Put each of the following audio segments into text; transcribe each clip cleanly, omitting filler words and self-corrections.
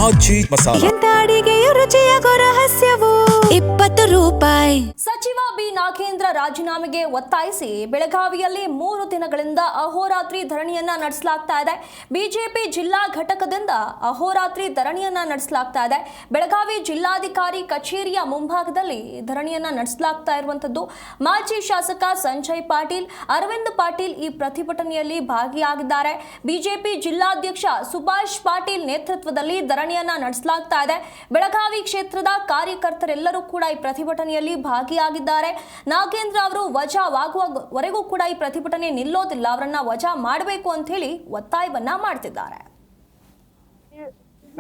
ಆಚಿ ಮಸಾಲ. ಎಂತ ಅಡಿಗೆಯ ರುಚಿಯಾಗೋ ರಹಸ್ಯವು 20 ರೂಪಾಯಿ. ಸಚಿವ ಬಿ ನಾಗೇಂದ್ರ ರಾಜೀನಾಮೆಗೆ ಒತ್ತಾಯಿಸಿ ಬೆಳಗಾವಿಯಲ್ಲಿ 3 ದಿನಗಳಿಂದ ಅಹೋರಾತ್ರಿ ಧರಣಿಯನ್ನ ನಡೆಸಲಾಗ್ತಾ ಇದೆ. ಬಿಜೆಪಿ ಜಿಲ್ಲಾ ಘಟಕದಿಂದ ಅಹೋರಾತ್ರಿ ಧರಣಿಯನ್ನ ನಡೆಸಲಾಗ್ತಾ ಇದೆ. ಬೆಳಗಾವಿ ಜಿಲ್ಲಾಧಿಕಾರಿ ಕಚೇರಿಯ ಮುಂಭಾಗದಲ್ಲಿ ಧರಣಿಯನ್ನ ನಡೆಸಲಾಗ್ತಾ ಇರುವಂತದ್ದು. ಮಾಜಿ ಶಾಸಕ ಸಂಜಯ್ ಪಾಟೀಲ್, ಅರವಿಂದ್ ಪಾಟೀಲ್ ಈ ಪ್ರತಿಭಟನೆಯಲ್ಲಿ ಭಾಗಿಯಾಗಿದ್ದಾರೆ. ಬಿಜೆಪಿ ಜಿಲ್ಲಾಧ್ಯಕ್ಷ ಸುಭಾಷ್ ಪಾಟೀಲ್ ನೇತೃತ್ವದಲ್ಲಿ ಧರಣಿಯನ್ನ ನಡೆಸಲಾಗ್ತಾ ಇದೆ. ಬೆಳಗಾವಿ ಕ್ಷೇತ್ರದ ಕಾರ್ಯಕರ್ತರೆಲ್ಲರೂ ಕೂಡ ಈ ಪ್ರತಿಭಟನೆಯಲ್ಲಿ ಭಾಗಿಯಾಗಿದ್ದಾರೆ. ನಾಗೇಂದ್ರ ಅವರು ವಜಾವಾಗುವವರೆಗೂ ಕೂಡ ಈ ಪ್ರತಿಭಟನೆ ನಿಲ್ಲೋದಿಲ್ಲ, ಅವರನ್ನ ವಜಾ ಮಾಡಬೇಕು ಅಂತ ಹೇಳಿ ಒತ್ತಾಯವನ್ನ ಮಾಡ್ತಿದ್ದಾರೆ.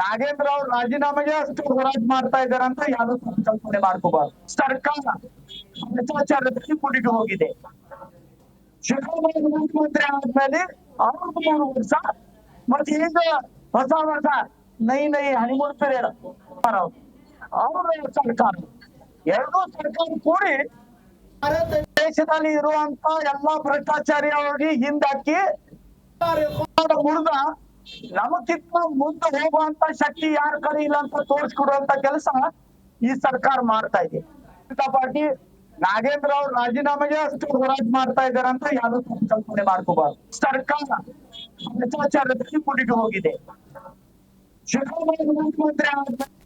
ನಾಗೇಂದ್ರ ಅವರು ರಾಜೀನಾಮೆಗೆ ಅಷ್ಟು ಹೋರಾಟ ಮಾಡ್ತಾ ಇದ್ದಾರೆ ಅಂತ ಯಾರು ಕಲ್ಪನೆ ಮಾಡ್ಕೋಬಾರ್ದು. ಸರ್ಕಾರ ಭ್ರಷ್ಟಾಚಾರದಲ್ಲಿ ಮುಳುಗಿ ಹೋಗಿದೆ. ಸಿದ್ದರಾಮಯ್ಯ ಮುಖ್ಯಮಂತ್ರಿ ಆದ್ಮೇಲೆ 63 ವರ್ಷ ಮತ್ತೆ ಈಗ ಹೊಸ ವರ್ಷ ನೈ ಹನಿಮೂನ್ ಪೀರಿಯಡ್ ಅವರ ಸರ್ಕಾರ, ಎರಡೂ ಸರ್ಕಾರ ಕೂಡಿ ಭಾರತ ದೇಶದಲ್ಲಿ ಇರುವಂತ ಎಲ್ಲಾ ಭ್ರಷ್ಟಾಚಾರಿ ಅವರಿಗೆ ಹಿಂದಾಕಿ ಮುರಿದ ನಮಗಿಂತ ಮುಂದೆ ಹೋಗುವಂತ ಶಕ್ತಿ ಯಾರ ಕಡೆ ಇಲ್ಲ ಅಂತ ತೋರಿಸ್ಕೊಡುವಂತ ಕೆಲಸ ಈ ಸರ್ಕಾರ ಮಾಡ್ತಾ ಇದೆ. ಪಾರ್ಟಿ ನಾಗೇಂದ್ರ ಅವರು ರಾಜೀನಾಮೆಗೆ ಅಷ್ಟು ಹೋರಾಟ ಮಾಡ್ತಾ ಇದ್ದಾರೆ ಅಂತ ಯಾರು ಕಲ್ಪನೆ ಮಾಡ್ಕೋಬಾರ್ದು. ಸರ್ಕಾರ ಭ್ರಷ್ಟಾಚಾರದಲ್ಲಿ ಮುಳುಗಿ ಹೋಗಿದೆ. ಸಿದ್ದರಾಮಯ್ಯ ಮುಖ್ಯಮಂತ್ರಿ ಆದ್ಮೇಲೆ